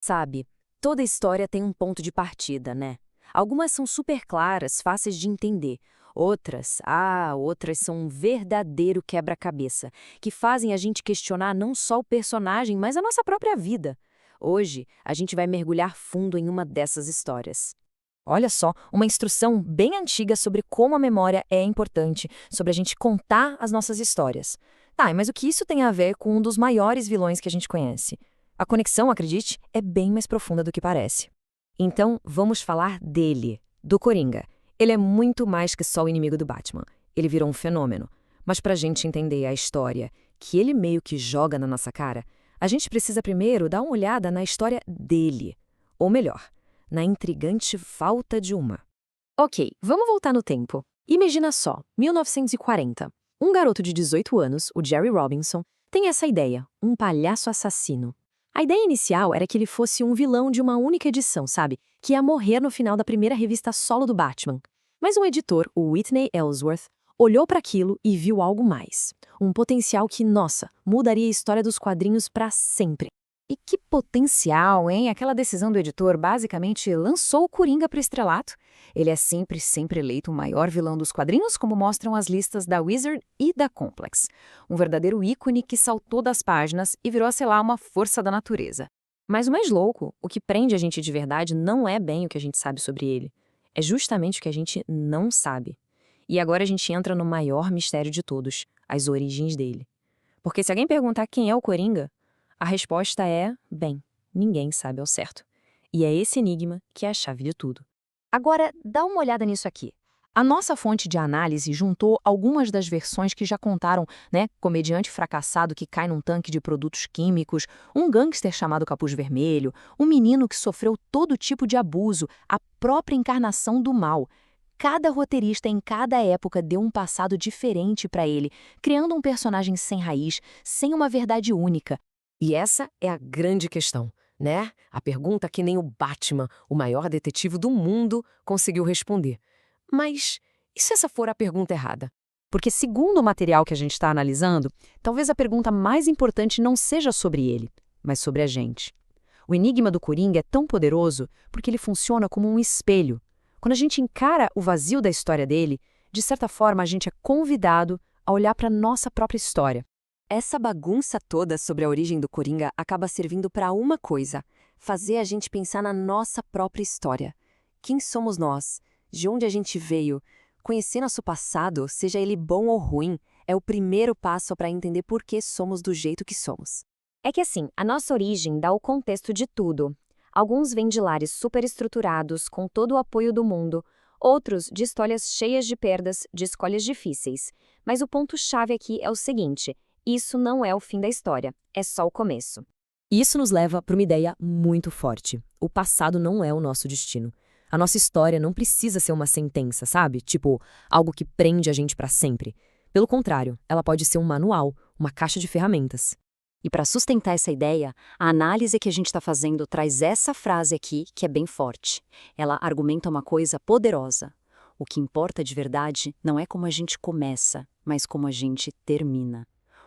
Sabe, toda história tem um ponto de partida, né? Algumas são super claras, fáceis de entender. Outras são um verdadeiro quebra-cabeça, que fazem a gente questionar não só o personagem, mas a nossa própria vida. Hoje, a gente vai mergulhar fundo em uma dessas histórias. Olha só, uma instrução bem antiga sobre como a memória é importante, sobre a gente contar as nossas histórias. Tá, mas o que isso tem a ver com um dos maiores vilões que a gente conhece? A conexão, acredite, é bem mais profunda do que parece. Então, vamos falar dele, do Coringa. Ele é muito mais que só o inimigo do Batman. Ele virou um fenômeno. Mas pra gente entender a história que ele meio que joga na nossa cara, a gente precisa primeiro dar uma olhada na história dele. Ou melhor, na intrigante falta de uma. Ok, vamos voltar no tempo. Imagina só, 1940. Um garoto de 18 anos, o Jerry Robinson, tem essa ideia, um palhaço assassino. A ideia inicial era que ele fosse um vilão de uma única edição, sabe? Que ia morrer no final da primeira revista solo do Batman. Mas um editor, o Whitney Ellsworth, olhou para aquilo e viu algo mais. Um potencial que, nossa, mudaria a história dos quadrinhos para sempre. E que potencial, hein? Aquela decisão do editor basicamente lançou o Coringa para o estrelato. Ele é sempre eleito o maior vilão dos quadrinhos, como mostram as listas da Wizard e da Complex. Um verdadeiro ícone que saltou das páginas e virou, sei lá, uma força da natureza. Mas o mais louco, o que prende a gente de verdade não é bem o que a gente sabe sobre ele. É justamente o que a gente não sabe. E agora a gente entra no maior mistério de todos, as origens dele. Porque se alguém perguntar quem é o Coringa, a resposta é, bem, ninguém sabe ao certo. E é esse enigma que é a chave de tudo. Agora, dá uma olhada nisso aqui. A nossa fonte de análise juntou algumas das versões que já contaram, né? Comediante fracassado que cai num tanque de produtos químicos, um gangster chamado Capuz Vermelho, um menino que sofreu todo tipo de abuso, a própria encarnação do mal. Cada roteirista em cada época deu um passado diferente para ele, criando um personagem sem raiz, sem uma verdade única. E essa é a grande questão, né? A pergunta que nem o Batman, o maior detetive do mundo, conseguiu responder. Mas e se essa for a pergunta errada? Porque, segundo o material que a gente está analisando, talvez a pergunta mais importante não seja sobre ele, mas sobre a gente. O enigma do Coringa é tão poderoso porque ele funciona como um espelho. Quando a gente encara o vazio da história dele, de certa forma a gente é convidado a olhar para a nossa própria história. Essa bagunça toda sobre a origem do Coringa acaba servindo para uma coisa: fazer a gente pensar na nossa própria história. Quem somos nós? De onde a gente veio? Conhecer nosso passado, seja ele bom ou ruim, é o primeiro passo para entender por que somos do jeito que somos. É que assim, a nossa origem dá o contexto de tudo. Alguns vêm de lares superestruturados, com todo o apoio do mundo, outros de histórias cheias de perdas, de escolhas difíceis. Mas o ponto-chave aqui é o seguinte: isso não é o fim da história, é só o começo. Isso nos leva para uma ideia muito forte. O passado não é o nosso destino. A nossa história não precisa ser uma sentença, sabe? Tipo, algo que prende a gente para sempre. Pelo contrário, ela pode ser um manual, uma caixa de ferramentas. E para sustentar essa ideia, a análise que a gente está fazendo traz essa frase aqui que é bem forte. Ela argumenta uma coisa poderosa. O que importa de verdade não é como a gente começa, mas como a gente termina.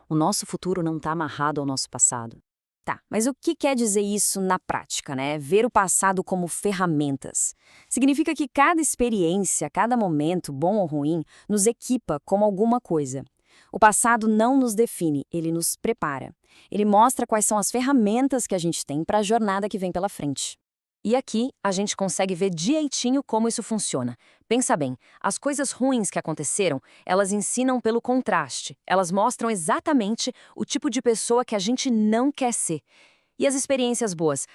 O nosso futuro não está amarrado ao nosso passado. Tá, mas o que quer dizer isso na prática, né? Ver o passado como ferramentas. Significa que cada experiência, cada momento, bom ou ruim, nos equipa como alguma coisa. O passado não nos define, ele nos prepara. Ele mostra quais são as ferramentas que a gente tem para a jornada que vem pela frente. E aqui a gente consegue ver direitinho como isso funciona. Pensa bem, as coisas ruins que aconteceram, elas ensinam pelo contraste. Elas mostram exatamente o tipo de pessoa que a gente não quer ser. E as experiências boas?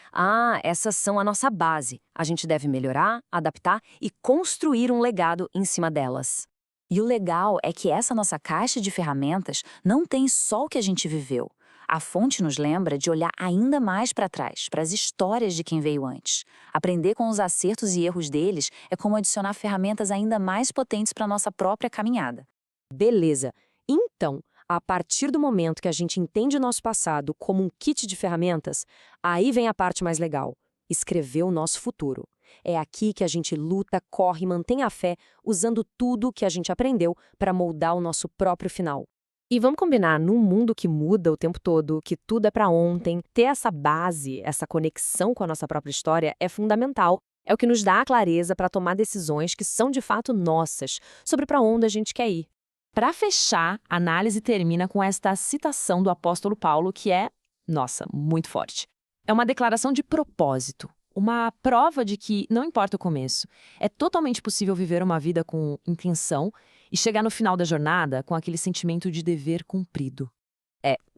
Essas são a nossa base. A gente deve melhorar, adaptar e construir um legado em cima delas. E o legal é que essa nossa caixa de ferramentas não tem só o que a gente viveu. A fonte nos lembra de olhar ainda mais para trás, para as histórias de quem veio antes. Aprender com os acertos e erros deles é como adicionar ferramentas ainda mais potentes para a nossa própria caminhada. Beleza. Então, a partir do momento que a gente entende o nosso passado como um kit de ferramentas, aí vem a parte mais legal: escrever o nosso futuro. É aqui que a gente luta, corre e mantém a fé, usando tudo que a gente aprendeu para moldar o nosso próprio final. E vamos combinar, num mundo que muda o tempo todo, que tudo é para ontem, ter essa base, essa conexão com a nossa própria história é fundamental. É o que nos dá a clareza para tomar decisões que são de fato nossas, sobre para onde a gente quer ir. Para fechar, a análise termina com esta citação do apóstolo Paulo, que é, nossa, muito forte. É uma declaração de propósito, uma prova de que, não importa o começo, é totalmente possível viver uma vida com intenção e chegar no final da jornada com aquele sentimento de dever cumprido.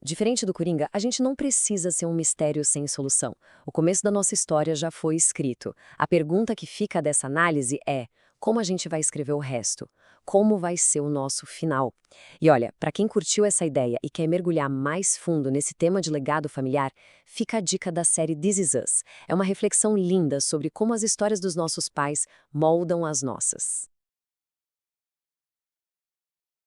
Diferente do Coringa, a gente não precisa ser um mistério sem solução. O começo da nossa história já foi escrito. A pergunta que fica dessa análise é: como a gente vai escrever o resto? Como vai ser o nosso final? E olha, para quem curtiu essa ideia e quer mergulhar mais fundo nesse tema de legado familiar, fica a dica da série This Is Us. É uma reflexão linda sobre como as histórias dos nossos pais moldam as nossas.